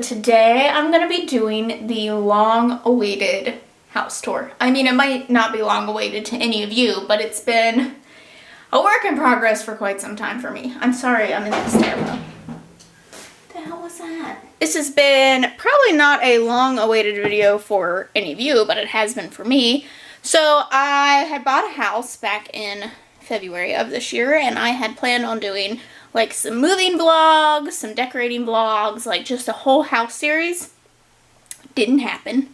Today I'm going to be doing the long-awaited house tour. I mean, it might not be long-awaited to any of you, but it's been a work in progress for quite some time for me. I'm sorry, I'm in the stairwell. What the hell was that? This has been probably not a long-awaited video for any of you, but it has been for me. So I had bought a house back in February of this year, and I had planned on doing like some moving vlogs, some decorating vlogs, like just a whole house series. Didn't happen.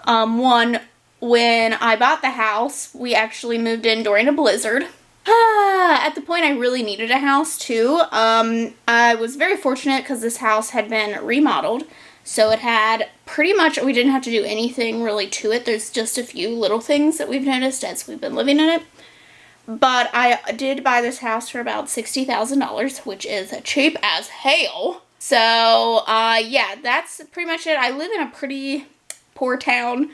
One, when I bought the house, we actually moved in during a blizzard. At the point I really needed a house too. I was very fortunate because this house had been remodeled. So it had pretty much, we didn't have to do anything really to it. There's just a few little things that we've noticed as we've been living in it. But I did buy this house for about $60,000, which is cheap as hell. So, yeah, that's pretty much it. I live in a pretty poor town,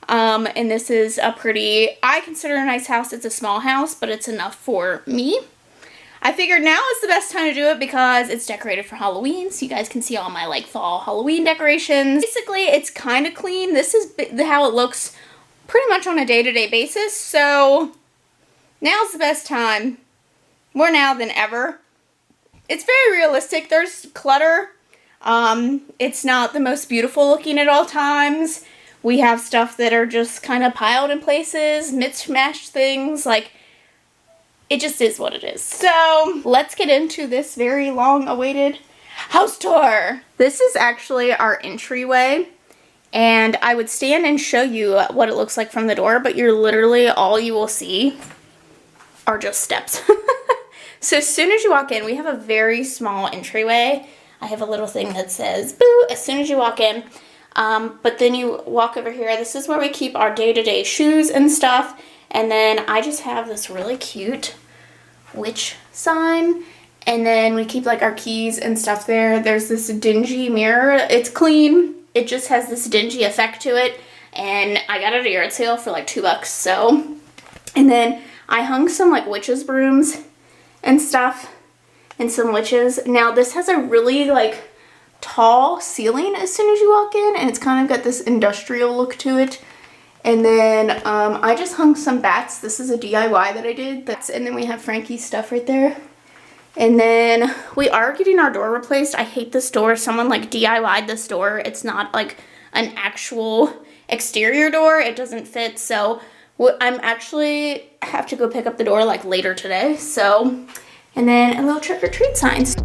and this is a pretty, I consider a nice house. It's a small house, but it's enough for me. I figured now is the best time to do it because it's decorated for Halloween, so you guys can see all my, like, fall Halloween decorations. Basically, it's kind of clean. This is how it looks pretty much on a day-to-day basis, so now's the best time, more now than ever. It's very realistic. There's clutter. It's not the most beautiful looking at all times. We have stuff that are just kind of piled in places, mismatched things. Like, it just is what it is. So let's get into this very long-awaited house tour. This is actually our entryway. And I would stand and show you what it looks like from the door, but you're literally, all you will see are just steps. So as soon as you walk in, we have a very small entryway. I have a little thing that says boo as soon as you walk in. But then you walk over here. This is where we keep our day-to-day shoes and stuff. And then I just have this really cute witch sign. And then we keep like our keys and stuff there. There's this dingy mirror. It's clean. It just has this dingy effect to it. And I got it at a yard sale for like $2. So, and then I hung some like witches brooms and stuff and some witches. Now this has a really like tall ceiling as soon as you walk in, and it's kind of got this industrial look to it. And then I just hung some bats. This is a DIY that I did. And then we have Frankie's stuff right there. And then we are getting our door replaced. I hate this door. Someone like DIY'd this door. It's not like an actual exterior door. It doesn't fit, so I'm actually have to go pick up the door like later today. So, and then a little trick or treat signs.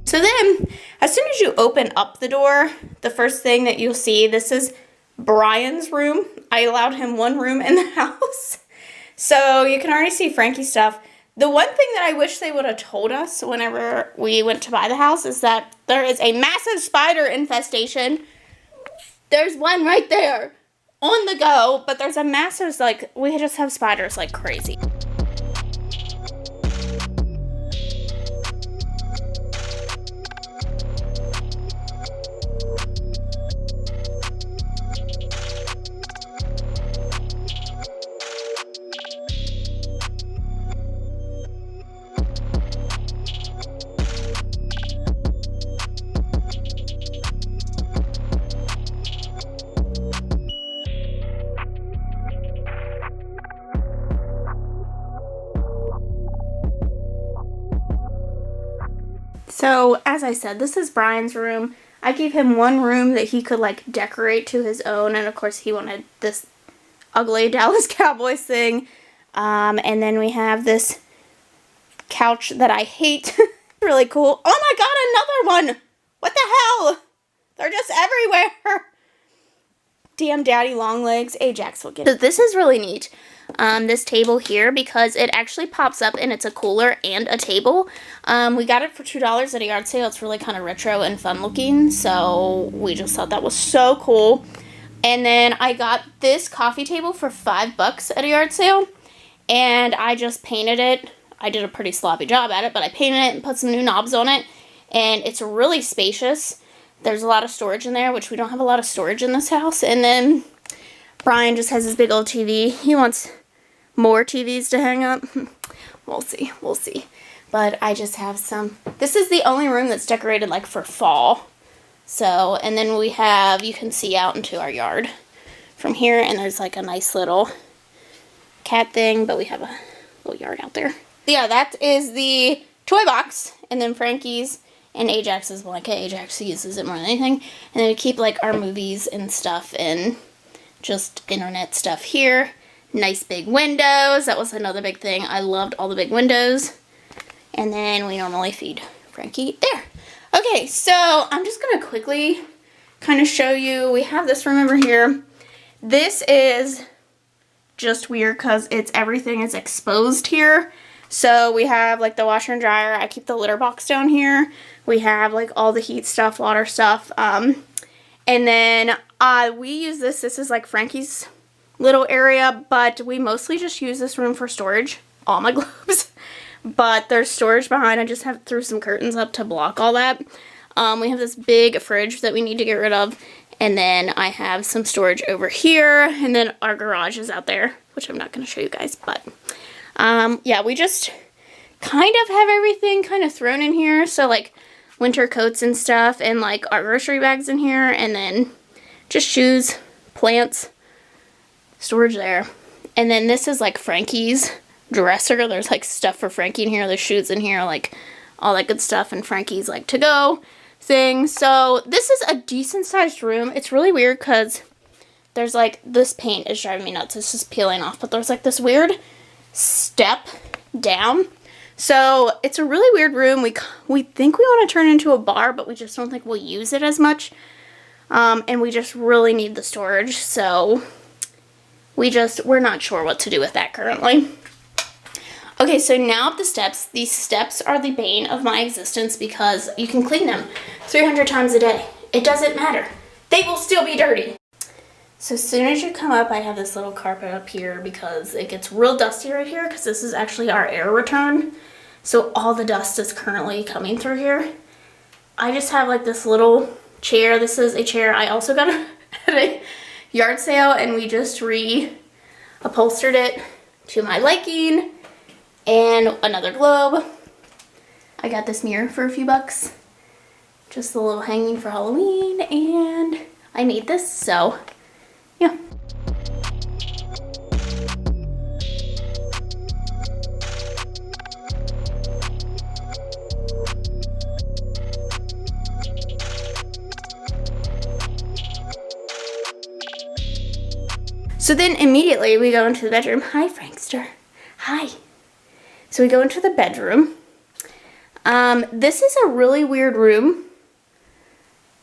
So then, as soon as you open up the door, the first thing that you'll see, this is Brian's room. I allowed him one room in the house. So you can already see Frankie's stuff. The one thing that I wish they would have told us whenever we went to buy the house is that there is a massive spider infestation. There's one right there on the go, but there's a massive, like, we just have spiders like crazy. So, as I said, this is Brian's room. I gave him one room that he could, like, decorate to his own, and of course he wanted this ugly Dallas Cowboys thing. And then we have this couch that I hate. Really cool. Oh my god, another one! What the hell? They're just everywhere! Damn daddy long legs. Ajax will get it. So this is really neat. This table here, because it actually pops up and it's a cooler and a table. We got it for $2 at a yard sale. It's really kind of retro and fun looking, so we just thought that was so cool. And then I got this coffee table for $5 at a yard sale, and I just painted it. I did a pretty sloppy job at it, but I painted it and put some new knobs on it. and it's really spacious. There's a lot of storage in there, which we don't have a lot of storage in this house. And then Brian just has his big old TV. He wants more TVs to hang up. We'll see, we'll see. But I just have some. This is the only room that's decorated like for fall. So, and then we have, you can see out into our yard from here, and there's like a nice little cat thing, but we have a little yard out there. Yeah, that is the toy box, and then Frankie's and Ajax's blanket. Ajax uses it more than anything. And then we keep like our movies and stuff and just internet stuff here. Nice big windows. That was another big thing. I loved all the big windows. And then we normally feed Frankie there. Okay, so I'm just going to quickly kind of show you. We have this room over here. This is just weird because everything is exposed here. So we have like the washer and dryer. I keep the litter box down here. We have like all the heat stuff, water stuff. And then we use this. This is like Frankie's little area, but we mostly just use this room for storage. All my globes. But there's storage behind. I just threw some curtains up to block all that. We have this big fridge that we need to get rid of. And then I have some storage over here. And then our garage is out there, which I'm not going to show you guys. But yeah, we just kind of have everything kind of thrown in here. So like winter coats and stuff, and like our grocery bags in here. And then just shoes, plants, storage there. And then this is like Frankie's dresser. There's like stuff for Frankie in here. There's shoes in here, like all that good stuff. And Frankie's like to go thing. So this is a decent sized room. It's really weird because there's like, this paint is driving me nuts. It's just peeling off, but there's like this weird step down. So it's a really weird room. We think we want to turn it into a bar, but we just don't think we'll use it as much. And we just really need the storage. So we're not sure what to do with that currently. Okay, so now up the steps. These steps are the bane of my existence because you can clean them 300 times a day. It doesn't matter. They will still be dirty. So as soon as you come up, I have this little carpet up here because it gets real dusty right here because this is actually our air return. So all the dust is currently coming through here. I just have like this little chair. This is a chair I also got at a yard sale, and we just upholstered it to my liking. And another globe. I got this mirror for a few bucks. Just a little hanging for Halloween, and I made this, so yeah. So then immediately we go into the bedroom. Hi, Frankster. Hi. So we go into the bedroom. This is a really weird room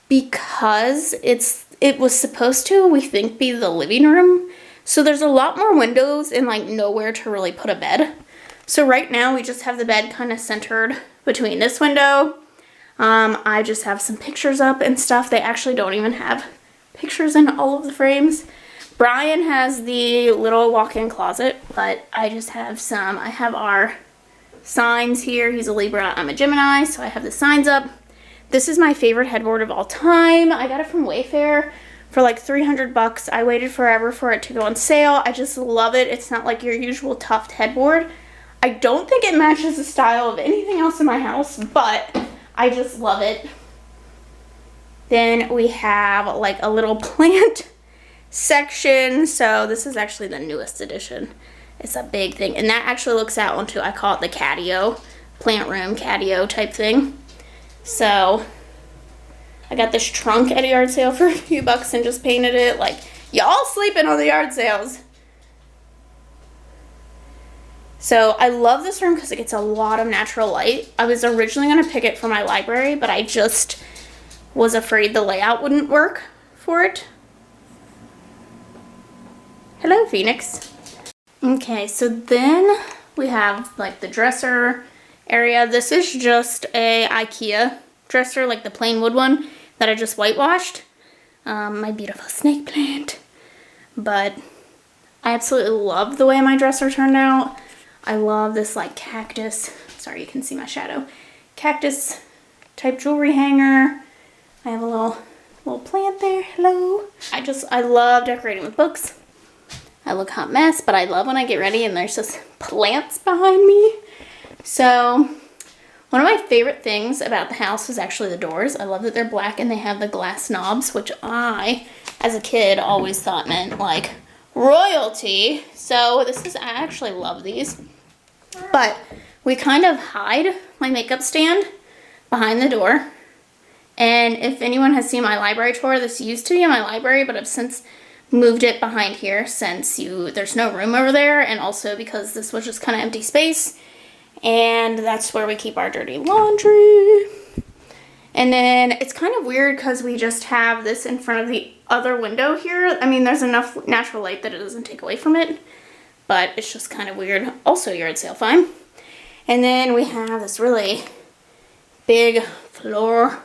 because it was supposed to, we think, be the living room. So there's a lot more windows and like nowhere to really put a bed. So right now we just have the bed kind of centered between this window. I just have some pictures up and stuff. They actually don't even have pictures in all of the frames. Brian has the little walk-in closet, but I just have some. I have our signs here. He's a Libra, I'm a Gemini, so I have the signs up. This is my favorite headboard of all time. I got it from Wayfair for like 300 bucks. I waited forever for it to go on sale. I just love it. It's not like your usual tuft headboard. I don't think it matches the style of anything else in my house, but I just love it. Then we have like a little plant section. So this is actually the newest edition. It's a big thing, and that actually looks out onto, I call it the Catio, plant room Catio type thing. So I got this trunk at a yard sale for a few bucks and just painted it. Like, y'all sleeping on the yard sales. So I love this room because it gets a lot of natural light. I was originally going to pick it for my library, but I just was afraid the layout wouldn't work for it. Hello, Phoenix. Okay, so then we have like the dresser area. This is just a IKEA dresser, like the plain wood one that I just whitewashed. My beautiful snake plant. But I absolutely love the way my dresser turned out. I love this like cactus, sorry you can see my shadow, cactus type jewelry hanger. I have a little plant there. Hello. I love decorating with books. I look hot mess, but I love when I get ready and there's just plants behind me. So one of my favorite things about the house is actually the doors. I love that they're black and they have the glass knobs, which I, as a kid, always thought meant like royalty. So I actually love these. But we kind of hide my makeup stand behind the door. And if anyone has seen my library tour, this used to be in my library, but I've since moved it behind here since there's no room over there, and also because this was just kind of empty space. And that's where we keep our dirty laundry. And then it's kind of weird because we just have this in front of the other window here. I mean, there's enough natural light that it doesn't take away from it, but it's just kind of weird. Also yard sale fine. And then we have this really big floor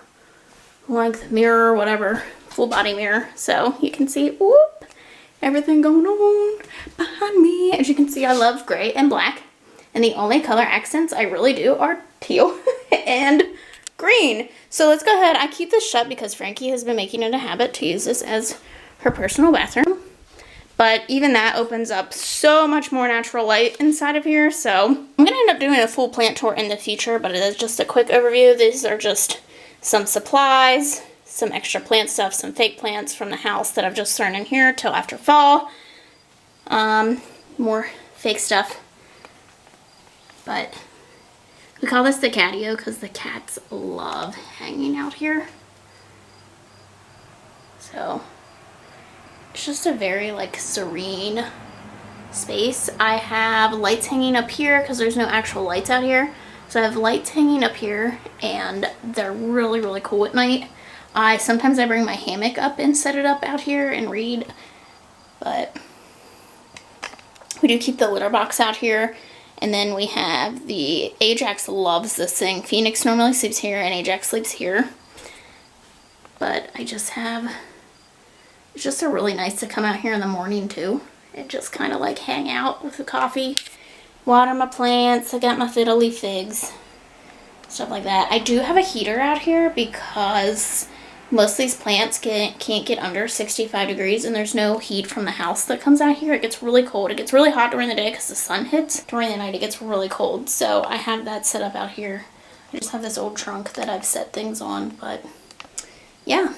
length mirror, whatever, full body mirror, so you can see whoop, everything going on behind me. As you can see, I love gray and black, and the only color accents I really do are teal and green. So let's go ahead. I keep this shut because Frankie has been making it a habit to use this as her personal bathroom, but even that opens up so much more natural light inside of here. So I'm gonna end up doing a full plant tour in the future, but it is just a quick overview. These are just some supplies, some extra plant stuff, some fake plants from the house that I've just thrown in here till after fall. More fake stuff. But we call this the Catio because the cats love hanging out here. So it's just a very like serene space. I have lights hanging up here because there's no actual lights out here. So I have lights hanging up here, and they're really, really cool at night. Sometimes I bring my hammock up and set it up out here and read, but we do keep the litter box out here. And then we have Ajax loves this thing. Phoenix normally sleeps here and Ajax sleeps here. But it's just a really nice to come out here in the morning too. And just kind of like hang out with the coffee. Water my plants. I got my fiddly figs, stuff like that. I do have a heater out here because most of these plants can't get under 65 degrees, and there's no heat from the house that comes out here. It gets really cold. It gets really hot during the day because the sun hits. During the night it gets really cold, so I have that set up out here. I just have this old trunk that I've set things on, but yeah.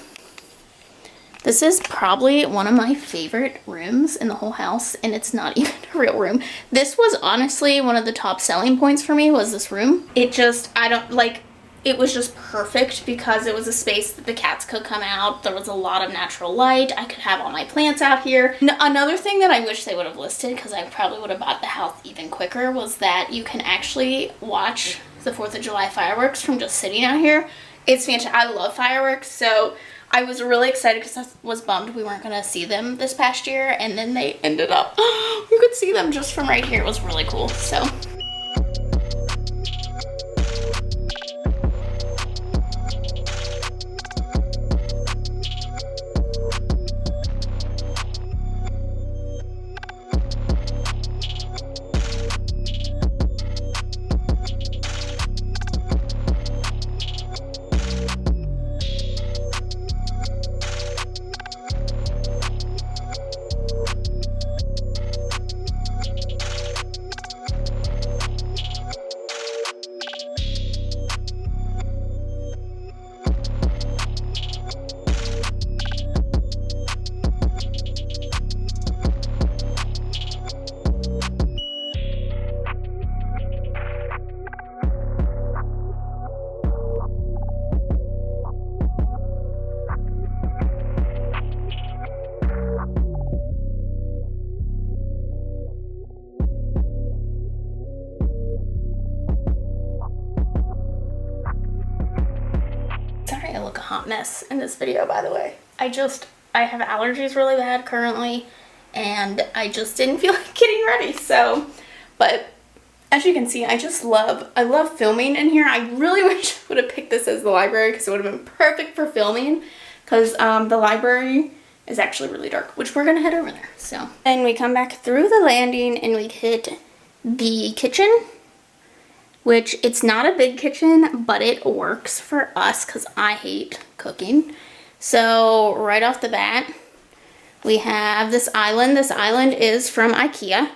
This is probably one of my favorite rooms in the whole house, and it's not even a real room. This was honestly one of the top selling points for me, was this room. It was just perfect because it was a space that the cats could come out. There was a lot of natural light. I could have all my plants out here. Another thing that I wish they would have listed, because I probably would have bought the house even quicker, was that you can actually watch the 4th of July fireworks from just sitting out here. It's fantastic. I love fireworks, so I was really excited because I was bummed we weren't going to see them this past year, and then they ended up, you could see them just from right here. It was really cool, so. Sorry, I look a hot mess in this video, by the way. I have allergies really bad currently, and I just didn't feel like getting ready, so, but as you can see, I love filming in here. I really wish I would have picked this as the library because it would have been perfect for filming, because the library is actually really dark, which we're gonna head over there. So then we come back through the landing and we hit the kitchen, which it's not a big kitchen, but it works for us because I hate cooking. So right off the bat, we have this island. This island is from IKEA.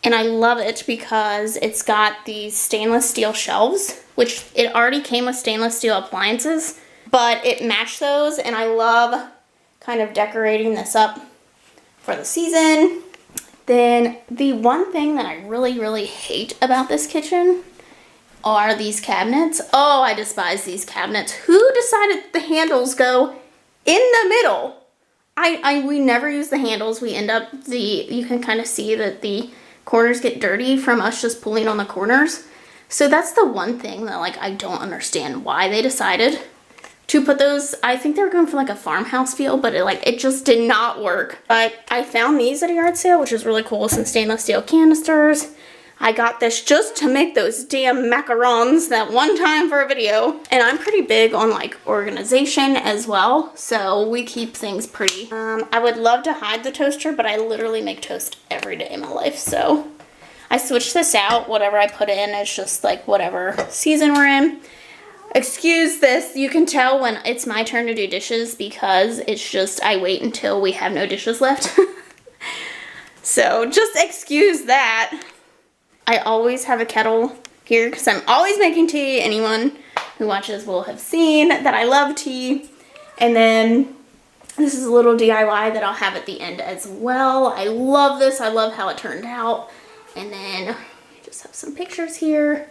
And I love it because it's got these stainless steel shelves, which it already came with stainless steel appliances, but it matched those, and I love kind of decorating this up for the season. Then the one thing that I really, really hate about this kitchen are these cabinets. Oh, I despise these cabinets. Who decided the handles go in the middle? We never use the handles. We end up, you can kind of see that the corners get dirty from us just pulling on the corners. So that's the one thing that like I don't understand why they decided to put those. I think they were going for like a farmhouse feel, but it just did not work. But I found these at a yard sale, which is really cool. Some stainless steel canisters. I got this just to make those damn macarons that one time for a video. And I'm pretty big on like organization as well, so we keep things pretty. I would love to hide the toaster, but I literally make toast every day in my life, so I switched this out. Whatever I put in is just like whatever season we're in. Excuse this, you can tell when it's my turn to do dishes because it's just I wait until we have no dishes left. So just excuse that. I always have a kettle here because I'm always making tea. Anyone who watches will have seen that I love tea. And then this is a little DIY that I'll have at the end as well. I love this. I love how it turned out. And then I just have some pictures here.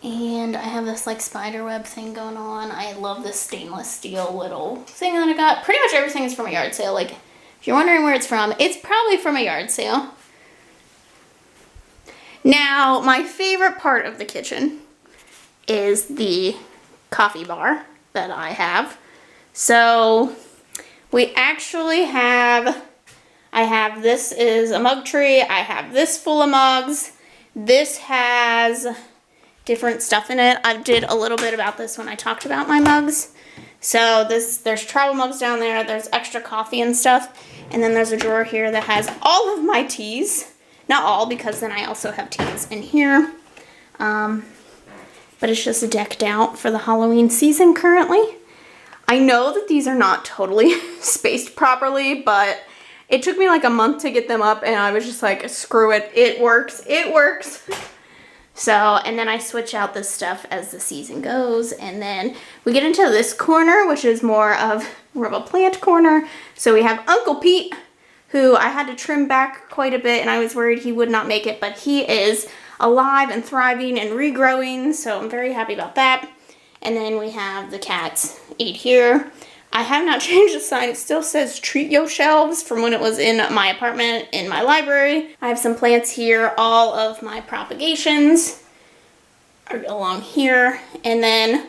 And I have this like spider web thing going on. I love this stainless steel little thing that I got. Pretty much everything is from a yard sale. Like, if you're wondering where it's from, it's probably from a yard sale. Now, my favorite part of the kitchen is the coffee bar that I have. So, we actually have, this is a mug tree. I have this full of mugs. This has different stuff in it. I did a little bit about this when I talked about my mugs. So, there's travel mugs down there. There's extra coffee and stuff. And then there's a drawer here that has all of my teas. Not all, because then I also have teas in here. But it's just decked out for the Halloween season currently. I know that these are not totally spaced properly, but it took me like a month to get them up, and I was just like, screw it. It works. It works. So, and then I switch out this stuff as the season goes. And then we get into this corner, which is more of a plant corner. So we have Uncle Pete, who I had to trim back quite a bit, and I was worried he would not make it, but he is alive and thriving and regrowing, so I'm very happy about that. And then we have the cats eat here. I have not changed the sign. It still says treat yo shelves from when it was in my apartment in my library. I have some plants here. All of my propagations are along here. And then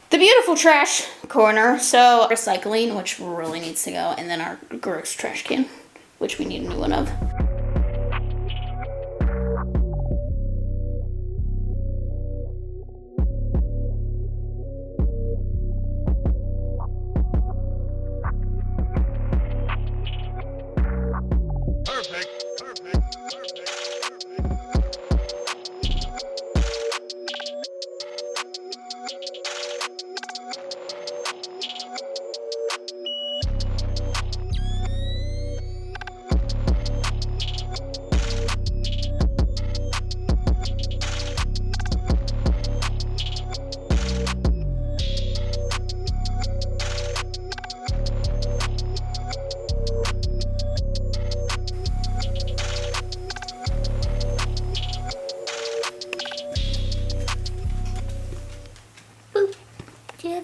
the beautiful trash corner, so recycling, which really needs to go, and then our gross trash can, which we need a new one of.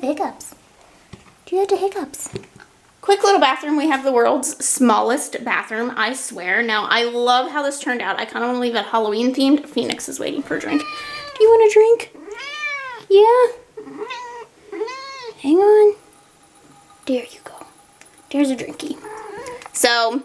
Hiccups. Do you have the hiccups? Quick little bathroom. We have the world's smallest bathroom, I swear. Now, I love how this turned out. I kind of want to leave it Halloween themed. Phoenix is waiting for a drink. Do you want a drink? Yeah? Hang on. There you go. There's a drinky. So,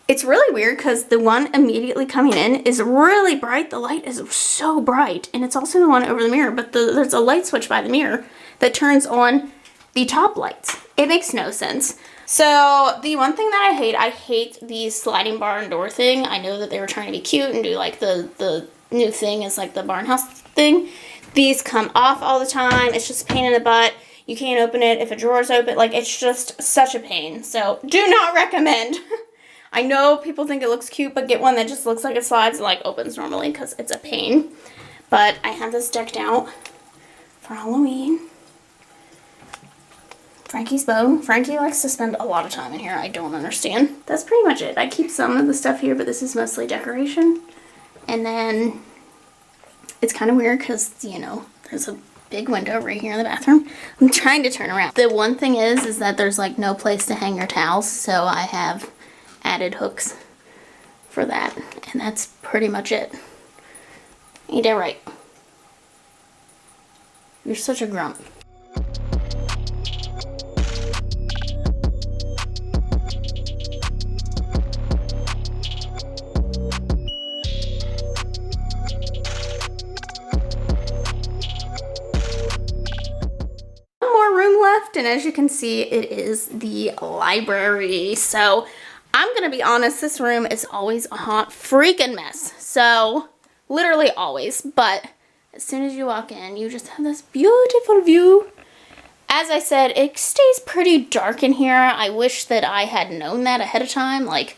it's really weird because the one immediately coming in is really bright. The light is so bright. And it's also the one over the mirror, but there's a light switch by the mirror that turns on the top lights. It makes no sense. So the one thing that I hate the sliding barn door thing. I know that they were trying to be cute and do like the new thing is like the barn house thing. These come off all the time. It's just a pain in the butt. You can't open it if a drawer's open. Like, it's just such a pain. So do not recommend. I know people think it looks cute, but get one that just looks like it slides and like opens normally because it's a pain. But I have this decked out for Halloween. Frankie's bow. Frankie likes to spend a lot of time in here. I don't understand. That's pretty much it. I keep some of the stuff here, but this is mostly decoration. And then it's kind of weird because, you know, there's a big window right here in the bathroom. I'm trying to turn around. The one thing is that there's like no place to hang your towels, so I have added hooks for that. And that's pretty much it. Ain't that right? You're such a grump. And as you can see, it is the library. So I'm gonna be honest, this room is always a hot freaking mess. So literally always, but as soon as you walk in, you just have this beautiful view. As I said, it stays pretty dark in here. I wish that I had known that ahead of time. Like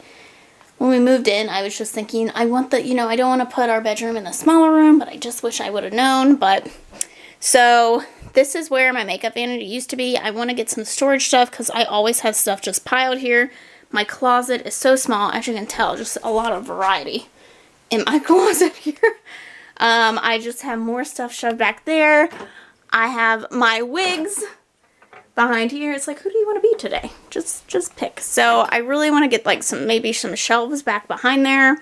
when we moved in, I was just thinking, I want the, you know, I don't want to put our bedroom in the smaller room, but I just wish I would have known. But so this is where my makeup vanity used to be. I want to get some storage stuff because I always have stuff just piled here. My closet is so small, as you can tell, just a lot of variety in my closet here. I just have more stuff shoved back there. I have my wigs behind here. It's like, who do you want to be today? Just pick. So I really want to get like maybe some shelves back behind there.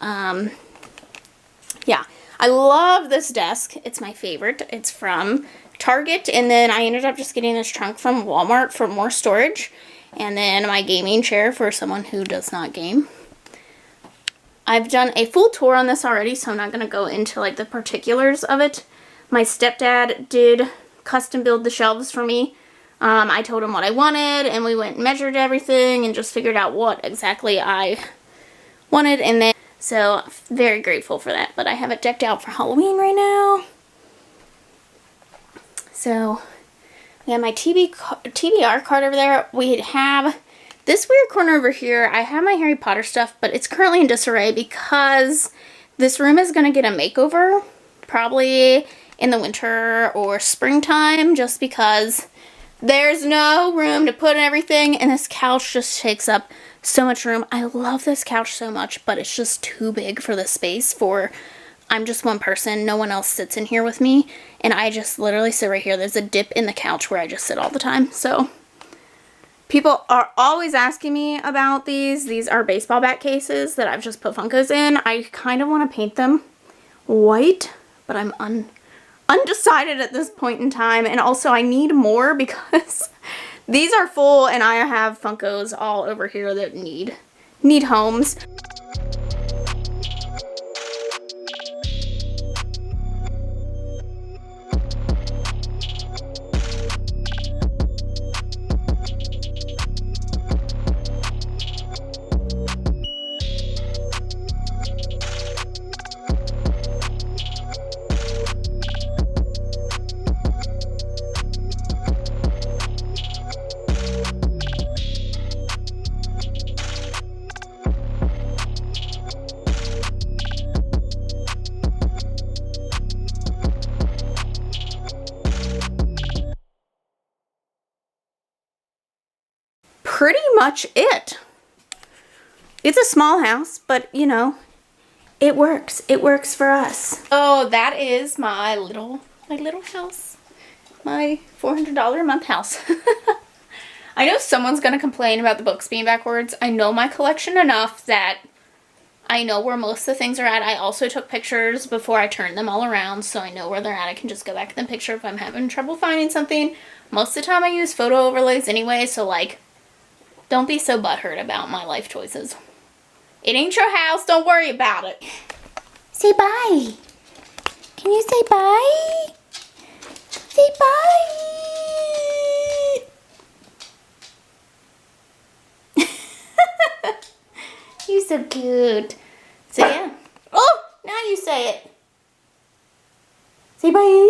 Yeah, I love this desk. It's my favorite. It's from Target, and then I ended up just getting this trunk from Walmart for more storage, and then my gaming chair for someone who does not game. I've done a full tour on this already, so I'm not going to go into like the particulars of it. My stepdad did custom build the shelves for me. I told him what I wanted, and we went and measured everything and just figured out what exactly I wanted, and then so very grateful for that. But I have it decked out for Halloween right now. So, we have my TBR card over there. We have this weird corner over here. I have my Harry Potter stuff, but it's currently in disarray because this room is going to get a makeover. Probably in the winter or springtime, just because there's no room to put everything, and this couch just takes up so much room. I love this couch so much, but it's just too big for the space for... I'm just one person. No one else sits in here with me. And I just literally sit right here. There's a dip in the couch where I just sit all the time. So people are always asking me about these. These are baseball bat cases that I've just put Funkos in. I kind of want to paint them white, but I'm undecided at this point in time. And also I need more because these are full and I have Funkos all over here that need homes. Pretty much it. It's a small house, but you know, it works. It works for us. Oh, that is my little house. My $400 a month house. I know someone's gonna complain about the books being backwards. I know my collection enough that I know where most of the things are at. I also took pictures before I turned them all around, so I know where they're at. I can just go back to the picture if I'm having trouble finding something. Most of the time I use photo overlays anyway, so like, don't be so butthurt about my life choices. It ain't your house, don't worry about it. Say bye. Can you say bye? Say bye. She's so cute. So yeah. Oh, now you say it. Say bye.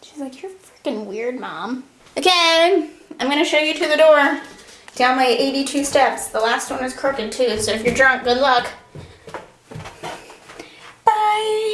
She's like, you're freaking weird, Mom. Okay, I'm gonna show you to the door. Down my 82 steps. The last one is crooked too, so if you're drunk, good luck. Bye.